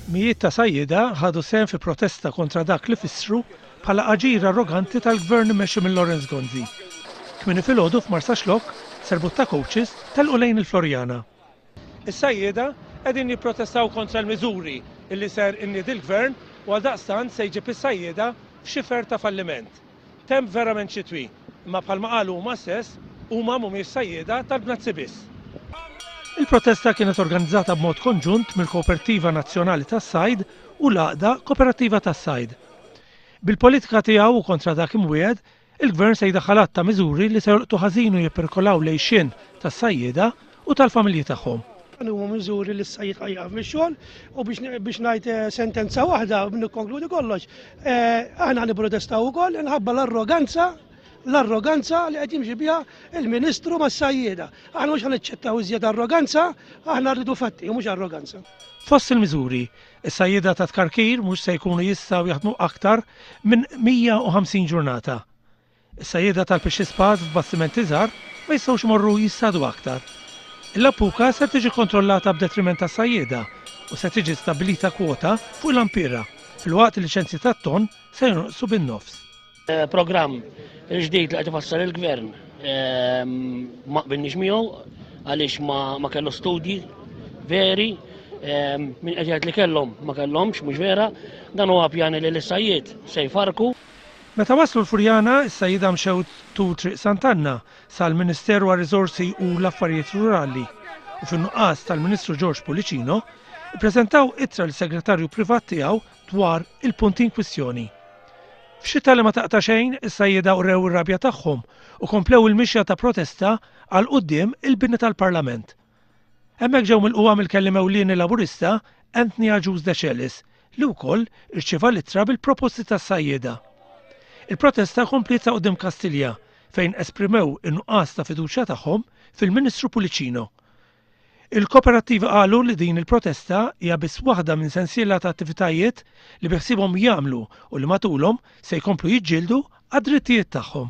Mijiet ta' sajjieda ħadu sehem fi protesta kontra dak li fissru bħala aġir arroganti tal-gvern immexxu minn Lawrence Gonzi. Kmieni filgħodu f'Marsa Xlokk serbut ta' coaches telqu lejn il-Florjana. Is-sajjieda qegħdin jipprotestaw kontra l-miżuri illi ser innied il-gvern u għaldaqstant se jġib is-sajjieda f'xifer ta' falliment. Temp verament xitwi, imma bħalma qalu huma stess huma mhumiex sajjieda tal-bnazzi biss. Il-protesta kienet organizzata b'mod konġunt mill-Kooperativa Nazzjonali tas-Sajd u l-Għaqda Kooperattiva tas-Sajd. Bil-politika tiegħu kontra dak imwiegħed, il-Gvern se jdaħħal ta' miżuri li se jolqtu ħażin u jipperkolaw lejxin tas-sajjieda u tal-familji tagħhom. Huma miżuri li s-sajjid ħajjaq fix-xogħol u biex ngħid sentenza waħda nikkonkludi kollox. Aħna nipprotestaw ukoll inħabba l-arroganza li qed jimxi biha il-Ministru mas-sajjieda. Aħna mhux ħaniċċettaw iżjed arroganza, aħna rridu fatti u mhux arroganza. Fost il-miżuri, is-sajjieda ta' tkarkir mhux se jkunu jistgħu jaħdmu aktar minn 150 ġurnata. Is-sajjieda tal-pixxi spad f'bastimenti żgħar ma jistgħux imorru jistadu aktar. Il-lappuka se tiġi kontrollata b'detriment tas-sajjieda u se tiġi stabbilita kwota fuq l-ampira filwaqt il-liċenzji tat-ton se jonqsu bin-nofs. Programm il-ġdid li qed ifassal il-Gvern ma qbilniex miegħu għaliex ma kellu studji veri min qed jgħid li kellhom ma kellhomx mhux vera, dan huwa pjani li l-sajjied se jfarku. Meta waslu l-Furjana, is-sajjieda mxew triq Sant'Anna sal-Ministeru għar-Riżorsi u l-Affarijiet Rurali u fin-nuqqas tal-Ministru George Policino ippreżentaw ittra l-Segretarju Privat tiegħu dwar il-punti in kwistjoni. F'xita li ma taqta' xejn, is-sajjieda wrew ir-rabja tagħhom u komplew il-mixja ta' protesta għal quddiem il-bini tal-Parlament. Hemmhekk ġew milquha mill-kelliem ewlieni Laburista Anthony Agius De Celis li wkoll irċieva littra bil-proposti tas-sajjieda. Il-protesta kompliet ta' quddiem Kastilja fejn esprimew in-nuqqas ta' fiduċja tagħhom fil-Ministru Policino. Il-Kooperattiva qalu li din il-protesta hija biss waħda minn sensiela ta' attivitajiet li biħsibhom jagħmlu u li matulhom se jkomplu jiġġieldu għad-drittijiet tagħhom.